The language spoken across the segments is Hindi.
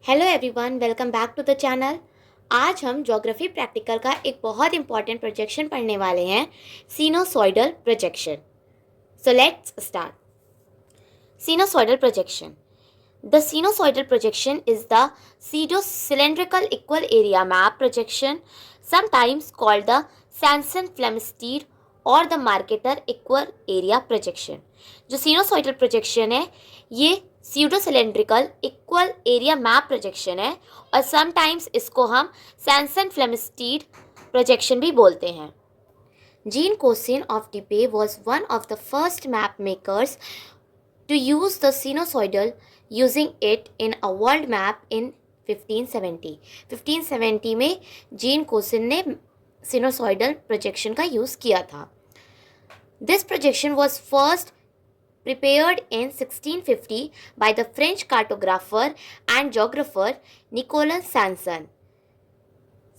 Hello everyone, welcome back to the channel. आज हम ज्योग्राफी प्रैक्टिकल का एक बहुत इंपॉर्टेंट प्रोजेक्शन पढ़ने वाले हैं, sinusoidal projection. So let's start. Sinusoidal projection. The sinusoidal projection is the pseudo-cylindrical equal area map projection, sometimes called the Sanson-Flamsteed और the Mercator equal area projection। जो sinusoidal projection है ये pseudo-cylindrical equal area map projection है और sometimes इसको हम Sanson-Flamsteed projection भी बोलते हैं। Jean Cousin of Debye was one of the first map makers to use the sinusoidal, using it in a world map in 1570। 1570 में जीन कोसिन ने सिनोसॉइडल प्रोजेक्शन का यूज़ किया था। This projection was first prepared in 1650 by the French cartographer and geographer Nicolas Sanson।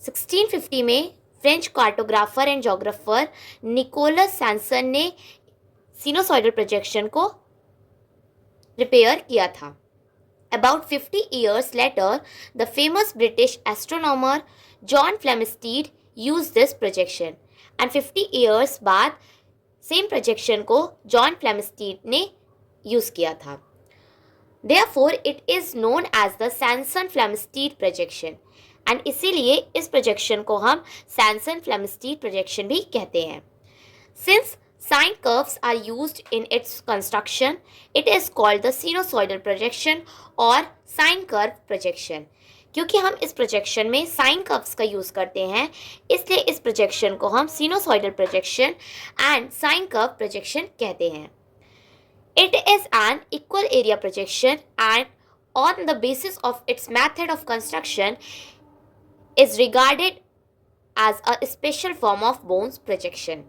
1650 में French cartographer and geographer Nicolas Sanson ने सिनोसॉइडल प्रोजेक्शन को प्रिपेयर किया था। About 50 years later, the famous British astronomer John Flamsteed used this projection, and 50 years बाद सेम प्रोजेक्शन को जॉन फ्लेमिस्टीड ने यूज़ किया था। Therefore, it is known as the Sanson-Flamsteed projection, and इसीलिए इस प्रोजेक्शन को हम Sanson-Flamsteed projection भी कहते हैं। Since sine curves are used in its construction, it is called the sinusoidal projection or sine curve projection। क्योंकि हम इस प्रोजेक्शन में साइन कर्व्स का यूज़ करते हैं, इसलिए इस प्रोजेक्शन को हम sinusoidal projection and sine curve projection कहते हैं। It is an equal area projection and on the basis of its method of construction is regarded as a special form of Bones projection।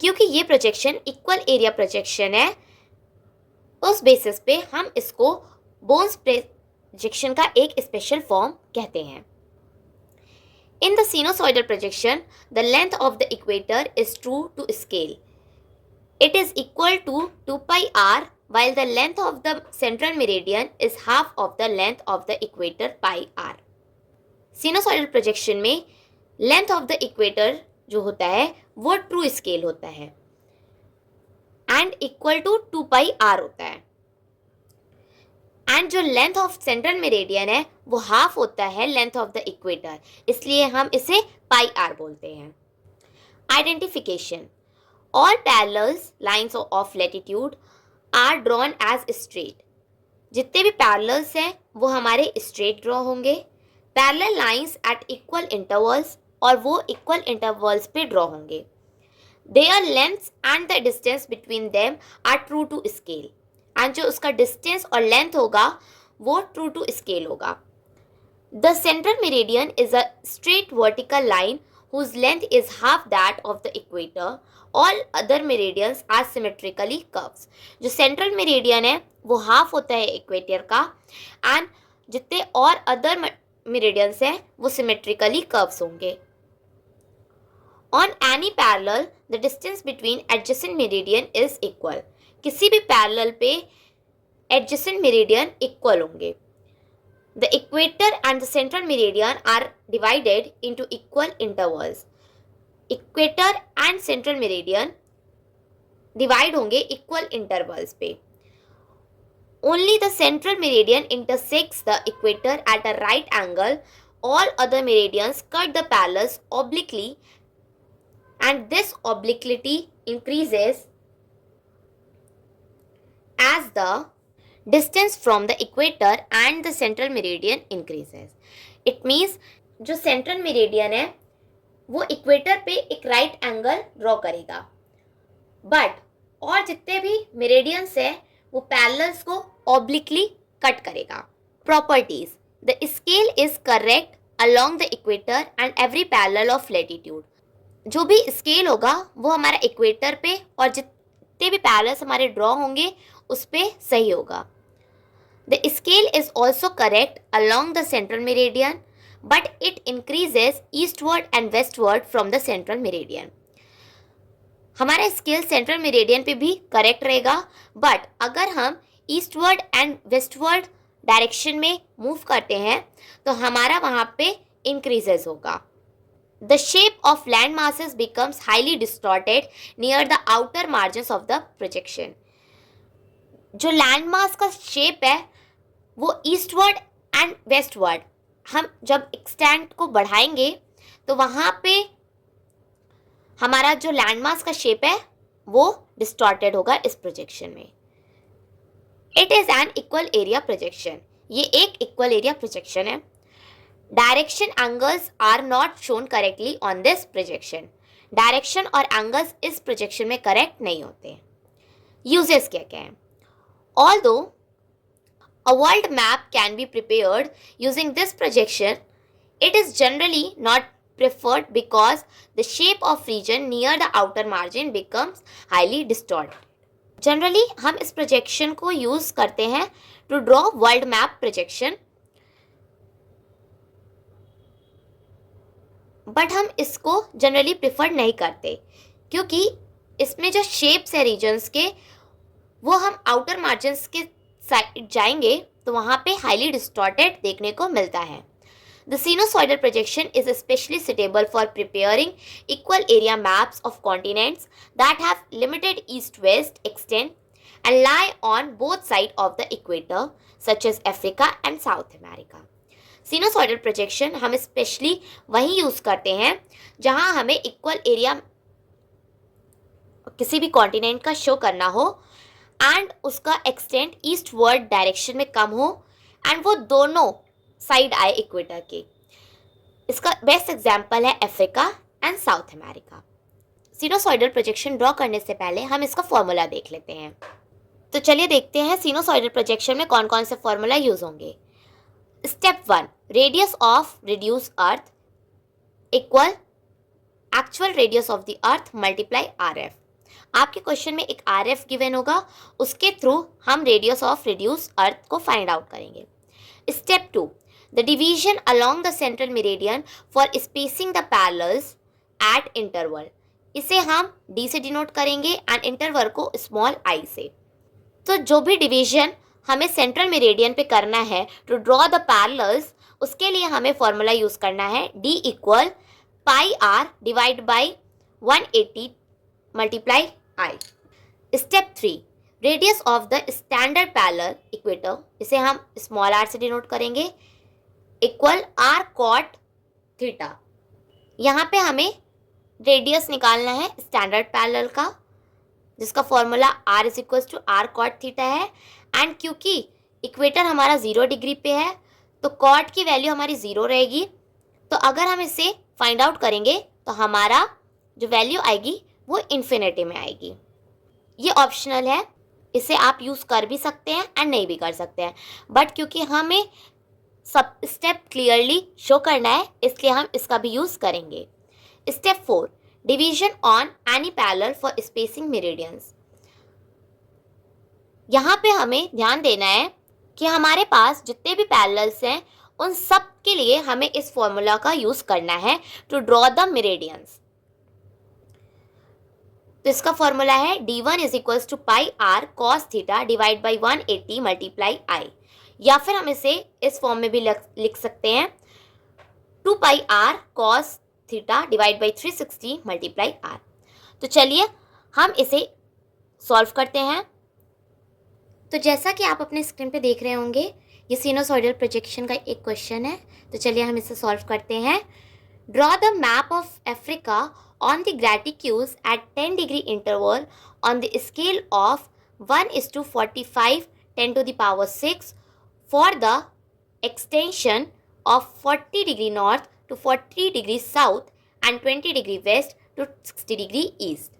क्योंकि ये प्रोजेक्शन इक्वल एरिया प्रोजेक्शन है, उस बेसिस पे हम इसको बोन्स प्रोजेक्शन का एक स्पेशल फॉर्म कहते हैं। In the sinusoidal projection the length of the equator is true to scale. It is equal to 2 pi r while the length of the central meridian is half of the length of the equator pi r। Sinusoidal projection में लेंथ ऑफ द इक्वेटर जो होता है वो ट्रू स्केल होता है and equal to 2 pi r होता है, एंड जो लेंथ ऑफ सेंट्रल मेरिडियन है वो हाफ होता है लेंथ ऑफ द इक्वेटर, इसलिए हम इसे पाई आर बोलते हैं। Identification. All parallels lines of latitude are drawn as straight. जितने भी पैरेलल्स हैं वो हमारे स्ट्रेट ड्रॉ होंगे। Parallel lines at equal intervals, और वो इक्वल इंटरवल्स पे ड्रॉ होंगे। Their lengths and the distance between them are true to scale, एंड जो उसका डिस्टेंस और लेंथ होगा वो ट्रू टू स्केल होगा। The central meridian is a straight vertical line whose length is half that of the equator। All other meridians are symmetrically curves। जो सेंट्रल मेरिडियन है वो हाफ होता है इक्वेटर का, एंड जितने और अदर मेरिडियंस हैं वो सिमेट्रिकली कर्व्स होंगे। On any parallel, the distance between adjacent meridian is equal। किसी भी पैरेलल पे adjacent meridian equal होंगे। The equator and the central meridian are divided into equal intervals। Equator and central meridian divide होंगे equal intervals पे। Only the central meridian intersects the equator at a right angle। All other meridians cut the parallels obliquely, and this obliquity increases as the distance from the equator and the central meridian increases। It means जो central meridian है वो इक्वेटर पे एक राइट एंगल ड्रॉ करेगा, बट और जितने भी मेरिडियंस है वो पैरेलल्स को ऑब्लिकली कट करेगा। Properties. The scale is correct along the equator and every parallel of latitude. जो भी स्केल होगा वो हमारा इक्वेटर पे और जितने भी पैरेलल्स हमारे ड्रॉ होंगे उस पे सही होगा। The scale is also correct along the central meridian, but it increases eastward and westward from the central meridian. हमारा स्केल सेंट्रल मेरिडियन पे भी करेक्ट रहेगा, बट अगर हम ईस्टवर्ड एंड वेस्टवर्ड डायरेक्शन में मूव करते हैं तो हमारा वहाँ पे इंक्रीजेज होगा. The shape of land masses becomes highly distorted near the outer margins of the projection. जो लैंड मास का शेप है वो ईस्टवर्ड एंड वेस्टवर्ड हम जब एक्सटेंट को बढ़ाएंगे तो वहाँ पे हमारा जो लैंड मास का शेप है वो डिस्टॉर्टेड होगा इस प्रोजेक्शन में. It is an equal area projection. ये एक इक्वल एरिया प्रोजेक्शन है. Direction angles are not shown correctly on this projection. Direction और एंगल्स इस प्रोजेक्शन में करेक्ट नहीं होते. यूजेस क्या क्या हैं? Although a world map can be prepared using this projection, it is generally not preferred because the shape of region near the outer margin becomes highly distorted. Generally हम इस projection को use करते हैं to draw world map projection, but हम इसको generally prefer नहीं करते क्योंकि इसमें जो shapes है regions के वो हम outer margins के साइड जाएंगे तो वहाँ पे हाईली डिस्टॉर्टेड देखने को मिलता है. The sinusoidal projection is specially suitable for preparing equal area maps of continents that have limited east west extent and lie on both side of the equator such as Africa and South America. Sinusoidal projection हम स्पेशली वहीं यूज़ करते हैं जहाँ हमें इक्वल एरिया किसी भी कॉन्टिनेंट का शो करना हो एंड उसका एक्सटेंट ईस्ट वर्ड डायरेक्शन में कम हो एंड वो दोनों साइड आए इक्वेटर के. इसका बेस्ट एग्जांपल है Africa and South America. Sinusoidal projection draw करने से पहले हम इसका फॉर्मूला देख लेते हैं. तो चलिए देखते हैं सिनुसॉइडल प्रोजेक्शन में कौन कौन से फॉर्मूला यूज होंगे. Step 1, radius of reduce earth equal actual radius of the earth multiply RF. आपके क्वेश्चन में एक RF गिवन होगा, उसके थ्रू हम रेडियस ऑफ रिड्यूस अर्थ को फाइंड आउट करेंगे. Step 2, the division along the central meridian for spacing the parallels eight interval. इसे हम D से डिनोट करेंगे एंड इंटरवल को स्मॉल I से. तो जो भी डिवीजन हमें सेंट्रल मेरिडियन पे करना है टू ड्रॉ द पैरेलल्स, उसके लिए हमें फॉर्मूला यूज करना है D equal pi R divide by 180 multiply I. Step 3, radius of the standard parallel equator, इसे हम स्मॉल r से डिनोट करेंगे, इक्वल r cot थीटा. यहाँ पे हमें रेडियस निकालना है स्टैंडर्ड पैरेलल का जिसका formula r is equal to r cot theta है. एंड क्योंकि इक्वेटर हमारा 0 डिग्री पे है तो cot की वैल्यू हमारी 0 रहेगी. तो अगर हम इसे फाइंड आउट करेंगे तो हमारा जो वैल्यू आएगी वो इन्फिनिटी में आएगी. ये ऑप्शनल है, इसे आप यूज़ कर भी सकते हैं एंड नहीं भी कर सकते हैं, बट क्योंकि हमें सब स्टेप क्लियरली शो करना है इसलिए हम इसका भी यूज़ करेंगे. Step 4, division on any parallel for spacing meridians. यहाँ पे हमें ध्यान देना है कि हमारे पास जितने भी पैरेलल्स हैं उन सब के लिए हमें इस फॉर्मूला का यूज़ करना है टू ड्रॉ द मेरिडियंस. तो इसका फॉर्मूला है D1 is equals to pi R cos theta divide by 180 multiply I. या फिर हम इसे इस फॉर्म में भी लिख सकते हैं 2 पाई R cos theta divide by 360 multiply R. तो चलिए हम इसे सॉल्व करते हैं. तो जैसा कि आप अपने स्क्रीन पे देख रहे होंगे ये सिनुसॉइडल प्रोजेक्शन का एक क्वेश्चन है. तो चलिए हम इसे सॉल्व करते हैं. Draw the map of Africa on the graticules at 10 degree interval on the scale of 1:45 10 to the power 6 for the extension of 40 degree north to 40 degree south and 20 degree west to 60 degree east.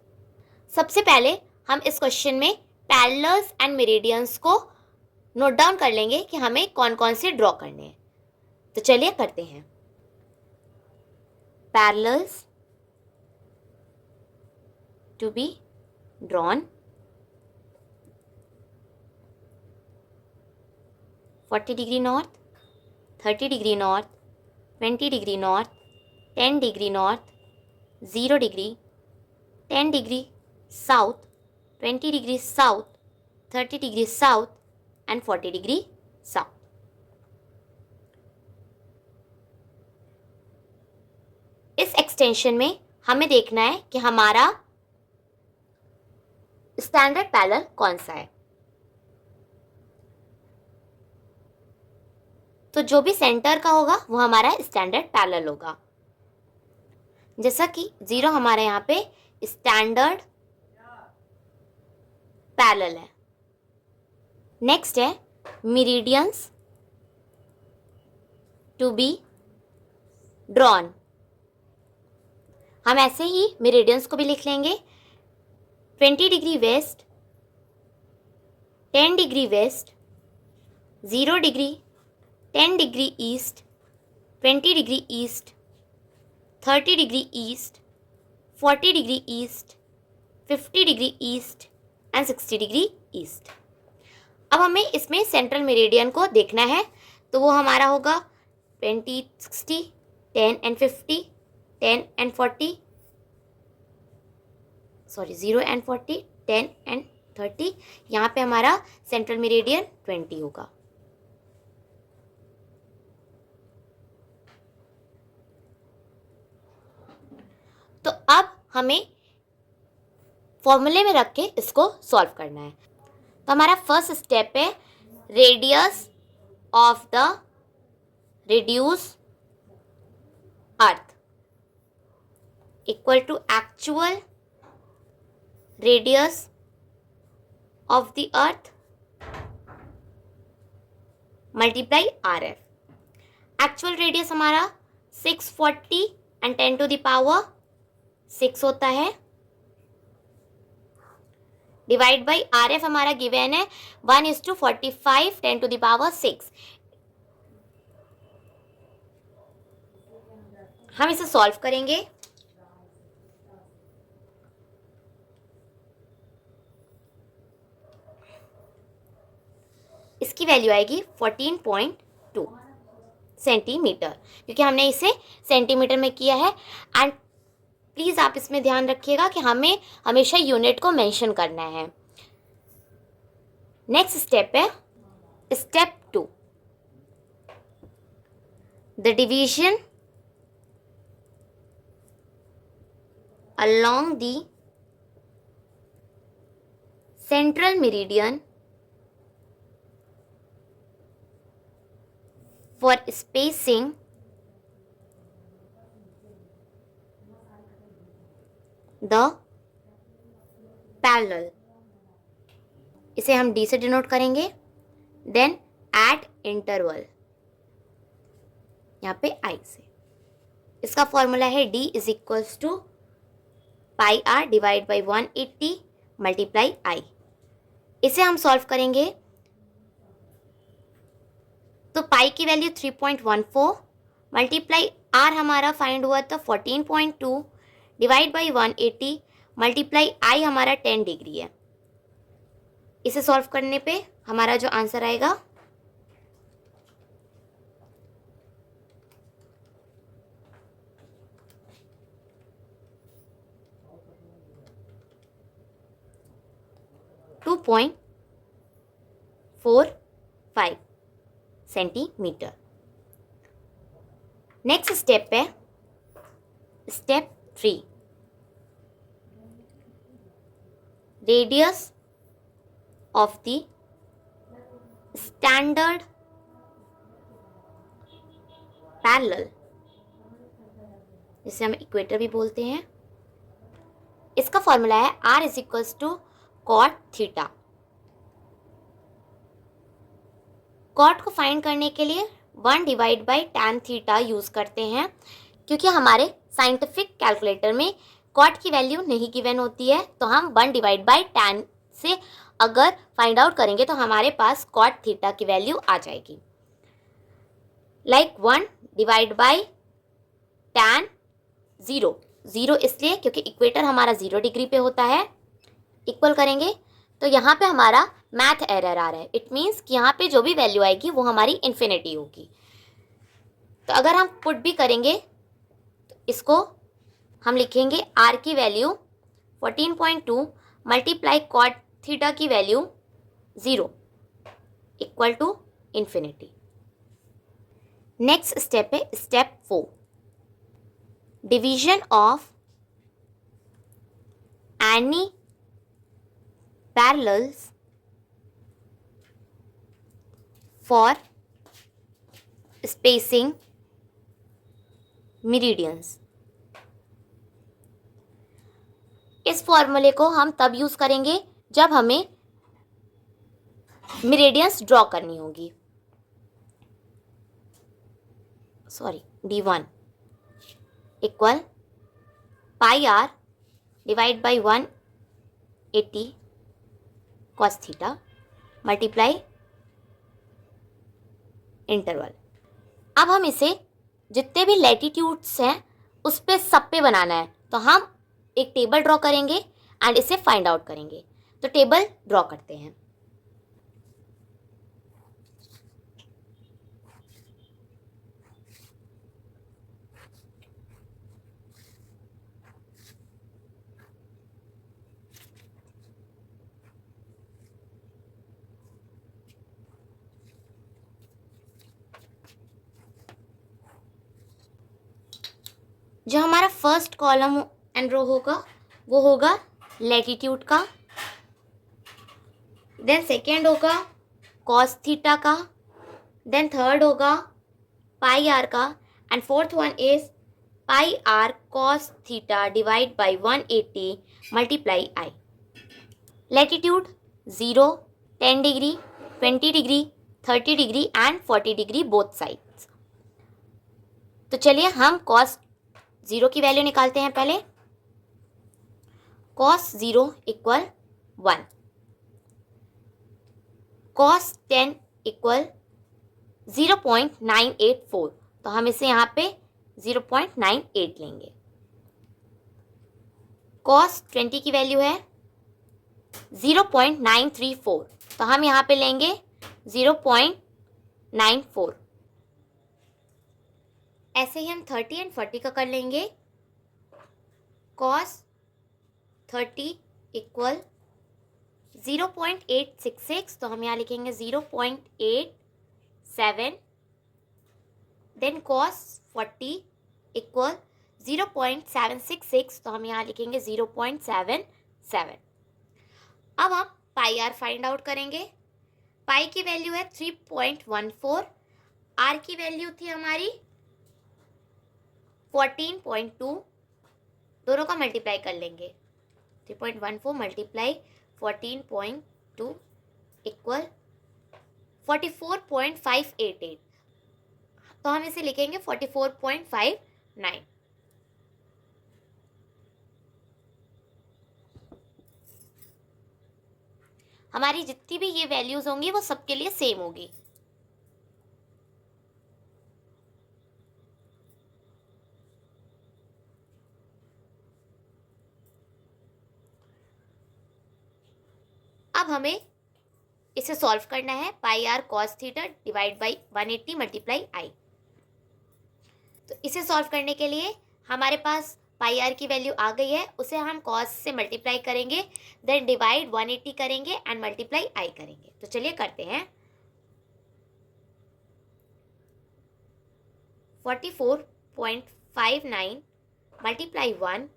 सबसे पहले हम इस क्वेश्चन में पैरेलल्स एंड मेरिडियंस को नोट डाउन कर लेंगे कि हमें कौन कौन से ड्रॉ करने हैं. तो चलिए करते हैं. Parallels to be drawn, 40 degree north, 30 degree north, 20 degree north, 10 degree north, 0 degree, 10 degree south, 20 degree south, 30 degree south and 40 degree south. Extension में हमें देखना है कि हमारा स्टैंडर्ड पैरेलल कौन सा है। तो जो भी सेंटर का होगा वो हमारा स्टैंडर्ड पैरेलल होगा। जैसा कि 0 हमारे यहाँ पे स्टैंडर्ड पैरेलल है। नेक्स्ट है मेरिडियंस टू बी ड्रॉन। हम ऐसे ही मेरिडियंस को भी लिख लेंगे। 20 degree west, 10 degree west, 0 degree, 10 degree east, 20 degree east, 30 degree east, 40 degree east, 50 degree east and 60 degree east. अब हमें इसमें सेंट्रल मेरिडियन को देखना है, तो वो हमारा होगा 20, 60, 10 and 50, 10 and 40, sorry 0 and 40, 10 and 30। यहाँ पे हमारा सेंट्रल मेरिडियन 20 होगा। तो अब हमें फॉर्मूले में रख के इसको सॉल्व करना है। तो हमारा फर्स्ट स्टेप है radius of the reduce earth equal to actual radius of the earth multiply RF। Actual radius हमारा 640 एंड 10 टू द पावर 6 होता है, डिवाइड बाई RF हमारा गिवन है 1:45 10 टू द पावर 6। हम इसे सॉल्व करेंगे। इसकी वैल्यू आएगी 14.2 सेंटीमीटर, क्योंकि हमने इसे सेंटीमीटर में किया है। एंड प्लीज़ आप इसमें ध्यान रखिएगा कि हमें हमेशा यूनिट को मेंशन करना है। नेक्स्ट स्टेप है step 2, the division along the central meridian for spacing the parallel। इसे हम D से डिनोट करेंगे। देन एट इंटरवल, यहाँ पे I से। इसका फॉर्मूला है D is equals to pi R divide by 180 multiply I। इसे हम सॉल्व करेंगे तो पाई की वैल्यू 3.14 मल्टीप्लाई R हमारा फाइंड हुआ था 14.2 डिवाइड बाई 180 मल्टीप्लाई I हमारा 10 डिग्री है। इसे सॉल्व करने पे हमारा जो आंसर आएगा टू 2.45 सेंटीमीटर। नेक्स्ट स्टेप है step 3, radius of the standard parallel, जिसे हम इक्वेटर भी बोलते हैं। इसका फॉर्मूला है R is equals to cot theta. Cot को फाइंड करने के लिए 1 divide by tan theta use करते हैं, क्योंकि हमारे साइंटिफिक कैलकुलेटर में कॉट की वैल्यू नहीं गिवन होती है। तो हम 1 डिवाइड बाई टैन से अगर फाइंड आउट करेंगे तो हमारे पास कॉट थीटा की वैल्यू आ जाएगी। लाइक 1 डिवाइड बाई टैन 0 इसलिए क्योंकि इक्वेटर हमारा 0 डिग्री पे होता है, इक्वल करेंगे तो यहाँ पे हमारा मैथ एरर आ रहा है। इट मीन्स कि यहाँ पे जो भी वैल्यू आएगी वो हमारी इन्फिनिटी होगी। तो अगर हम पुट भी करेंगे तो इसको हम लिखेंगे R की वैल्यू 14.2 मल्टीप्लाई कॉट थीटा की value 0 equal to infinity. Next step है step 4, division of any parallels for spacing meridians. इस फॉर्मूले को हम तब यूज करेंगे जब हमें मेरिडियंस ड्रॉ करनी होगी। d1 equal pi r divide by 180 cos theta multiply interval. अब हम इसे जितने भी लैटिट्यूड्स हैं उस पे सब पे बनाना है, तो हम एक टेबल ड्रॉ करेंगे एंड इसे फाइंड आउट करेंगे। तो टेबल ड्रॉ करते हैं। जो हमारा फर्स्ट कॉलम एंड रो होगा वो होगा लैटिट्यूड का, देन सेकेंड होगा कॉस थीटा का, देन थर्ड होगा पाई आर का, and fourth one is pi r cos theta divide by 180 multiply I. Latitude 0, 10 degree, 20 degree, 30 degree and 40 degree both sides. तो चलिए हम कॉस 0 की वैल्यू निकालते हैं पहले। cos 0 इक्वल 1, cos 10 इक्वल 0.984, तो हम इसे यहाँ पे 0.98 लेंगे। cos 20 की वैल्यू है 0.934, तो हम यहाँ पे लेंगे 0.94। ऐसे ही हम 30 एंड 40 का कर लेंगे। cos 30 इक्वल 0.866, तो हम यहाँ लिखेंगे 0.87। देन cos 40 इक्वल 0.766, तो हम यहाँ लिखेंगे 0.77। अब हम पाई आर फाइंड आउट करेंगे। पाई की वैल्यू है 3.14, आर की वैल्यू थी हमारी 14.2, दोनों का मल्टीप्लाई कर लेंगे। 3.14 मल्टीप्लाई 14.2 इक्वल 44.588, तो हम इसे लिखेंगे 44.59। हमारी जितनी भी ये वैल्यूज होंगी वो सबके लिए सेम होगी। अब हमें इसे सॉल्व करना है। Pi r cos theta divide by 180 multiply I. तो इसे सॉल्व करने के लिए हमारे पास पाई आर की वैल्यू आ गई है, उसे हम कॉस से मल्टीप्लाई करेंगे, देन डिवाइड 180 करेंगे एंड मल्टीप्लाई आई करेंगे। तो चलिए करते हैं। 44.59 multiply 1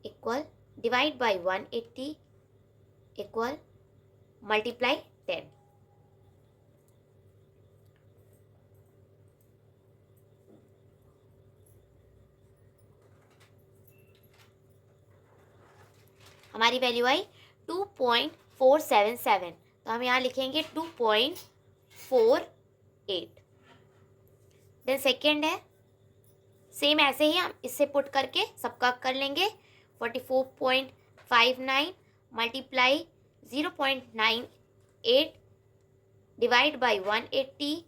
equal divide by 180 equal multiply 10। हमारी वैल्यू आई 2.477, तो हम यहाँ लिखेंगे 2.48। देन सेकेंड है सेम ऐसे ही हम इससे पुट करके सबका कर लेंगे। 44.59 मल्टीप्लाई 0.98 डिवाइड बाई 180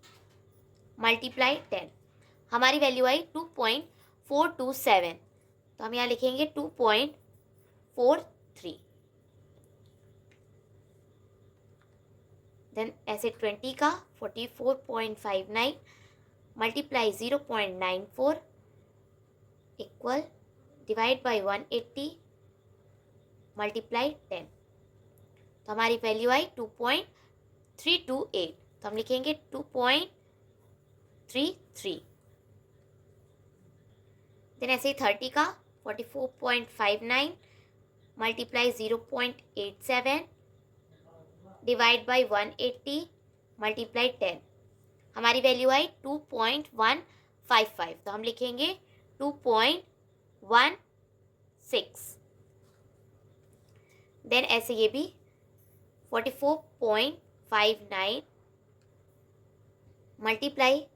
मल्टीप्लाई 10, हमारी वैल्यू आई 2.427, तो हम यहाँ लिखेंगे 2.43। देन ऐसे 20 का 44.59 multiply 0.94 equal divide by 180 multiply 10, तो हमारी वैल्यू आई 2.328, तो हम लिखेंगे 2.33। देन ऐसे ही 30 का 44.59 मल्टीप्लाई 0.87 डिवाइड बाई 180 मल्टीप्लाई 10, हमारी वैल्यू आई 2.155, तो हम लिखेंगे 2.16। देन ऐसे ये भी 44.59 मल्टीप्लाई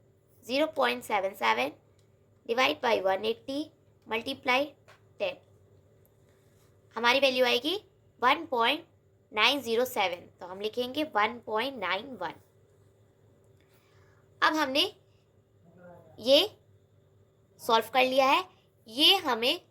0.77 डिवाइड बाई 180 मल्टीप्लाई 10, हमारी वैल्यू आएगी 1.907, तो हम लिखेंगे 1.91। अब हमने ये सॉल्व कर लिया है। ये हमें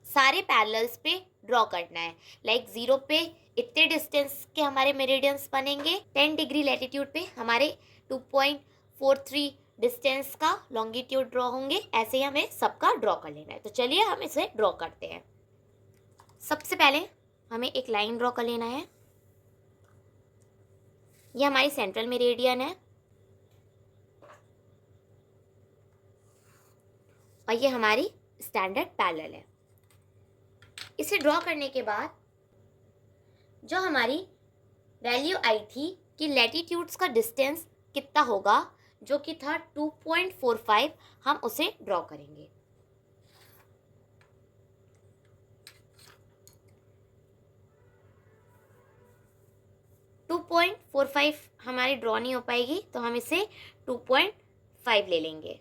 सारे पैरेलल्स पे ड्रॉ करना है। लाइक 0 पे इतने डिस्टेंस के हमारे मेरिडियंस बनेंगे, 10 डिग्री लैटिट्यूड पे हमारे 2.43 डिस्टेंस का लॉन्गिट्यूड ड्रॉ होंगे। ऐसे ही हमें सबका ड्रॉ कर लेना है। तो चलिए हम इसे ड्रॉ करते हैं। सबसे पहले हमें एक लाइन ड्रॉ कर लेना है। ये हमारी सेंट्रल मेरिडियन है और ये हमारी स्टैंडर्ड पैरेलल है। इसे ड्रॉ करने के बाद जो हमारी वैल्यू आई थी कि लैटिट्यूड्स का डिस्टेंस कितना होगा, जो कि था 2.45, हम उसे ड्रॉ करेंगे। टू 2.45 हमारी ड्रॉ नहीं हो पाएगी, तो हम इसे 2.5 ले लेंगे।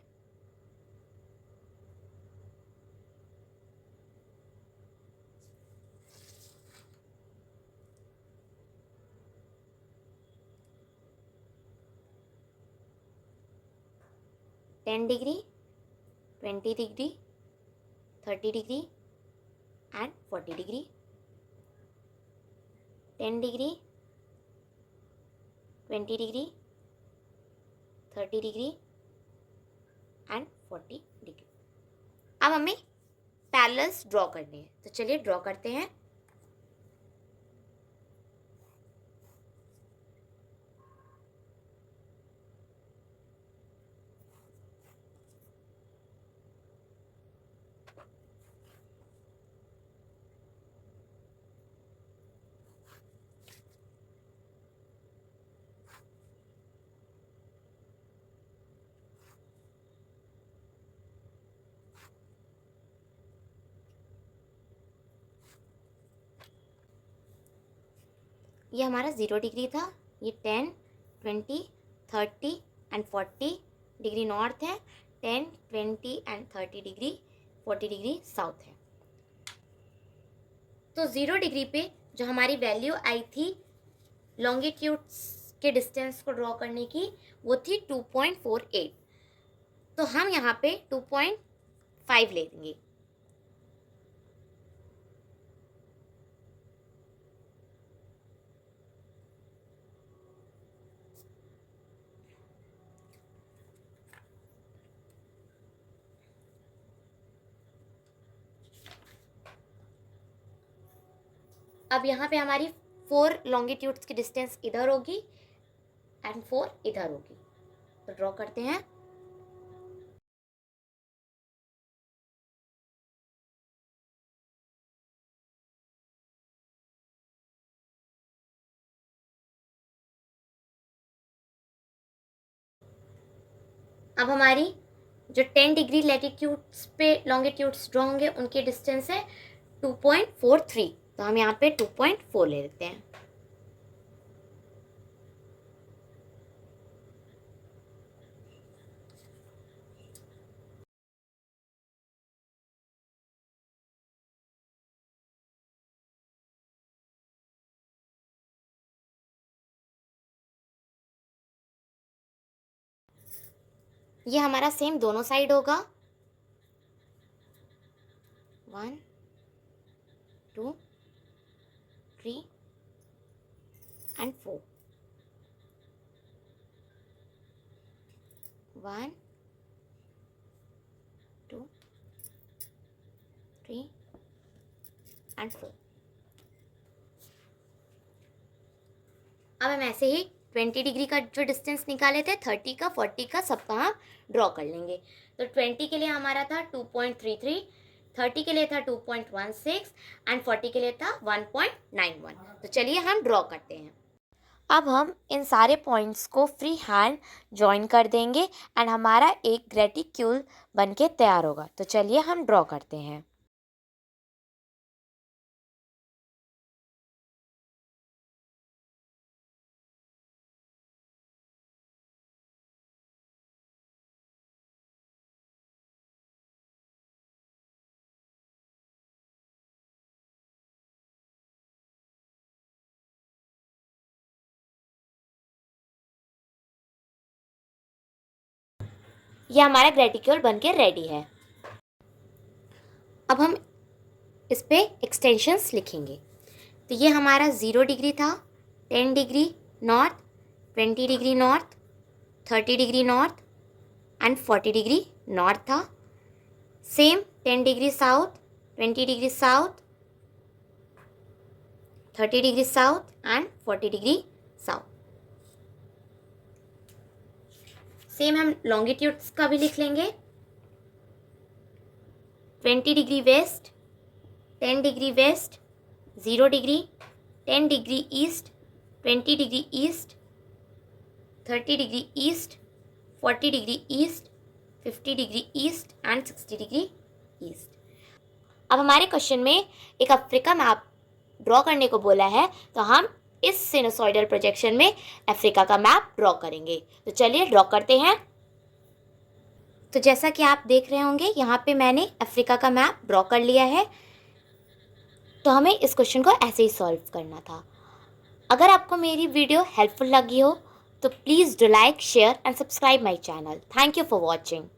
Ten degree, 20 degree, 30 degree and 40 degree, 10 degree, 20 degree, 30 degree and 40 degree. अब हमें पैरेलल्स ड्रॉ करने हैं, तो चलिए ड्रॉ करते हैं। ये हमारा 0 डिग्री था, ये 10, 20, 30 एंड 40 डिग्री नॉर्थ है, 10, 20 एंड 30 डिग्री 40 डिग्री साउथ है। तो 0 डिग्री पे जो हमारी वैल्यू आई थी लॉन्गिट्यूड्स के डिस्टेंस को ड्रॉ करने की, वो थी 2.48, तो हम यहाँ पे 2.5 ले देंगे। अब यहाँ पे हमारी 4 लॉन्गिट्यूड्स की डिस्टेंस इधर होगी एंड 4 इधर होगी, तो ड्रॉ करते हैं। अब हमारी जो 10 डिग्री लैटिट्यूड्स पे लॉन्गिट्यूड्स ड्रॉ होंगे उनकी डिस्टेंस है 2.43, तो हम यहाँ पे 2.4 ले लेते हैं। ये हमारा सेम दोनों साइड होगा, 1, 2, 3 एंड 4, 1, 2, 3 एंड 4। अब हम ऐसे ही 20 डिग्री का जो डिस्टेंस निकाले थे, 30 का, 40 का, सबका हम ड्रॉ कर लेंगे। तो 20 के लिए हमारा था 2.33, 30 के लिए था 2.16 एंड 40 के लिए था 1.91। तो चलिए हम ड्रॉ करते हैं। अब हम इन सारे पॉइंट्स को फ्री हैंड जॉइन कर देंगे एंड हमारा एक ग्रेटिक्यूल बनके तैयार होगा। तो चलिए हम ड्रॉ करते हैं। यह हमारा ग्रेटिक्यूल बनके रेडी है। अब हम इस पे एक्सटेंशंस लिखेंगे। तो ये हमारा 0 डिग्री था, 10 degree north, 20 degree north, 30 degree north and 40 degree north था। Same 10 degree south, 20 degree south, 30 degree south and 40 degree south. Same हम लॉन्गिट्यूड्स का भी लिख लेंगे। 20 degree west, 10 degree west, 0 degree, 10 degree east, 20 degree east, 30 degree east, 40 degree east, 50 degree east and 60 degree east. अब हमारे क्वेश्चन में एक अफ्रीका मैप ड्रॉ करने को बोला है, तो हम इस सिनुसॉइडल प्रोजेक्शन में अफ्रीका का मैप ड्रॉ करेंगे। तो चलिए ड्रॉ करते हैं। तो जैसा कि आप देख रहे होंगे, यहाँ पे मैंने अफ्रीका का मैप ड्रॉ कर लिया है। तो हमें इस क्वेश्चन को ऐसे ही सॉल्व करना था। अगर आपको मेरी वीडियो हेल्पफुल लगी हो तो please do like, share and subscribe my channel. Thank you for watching.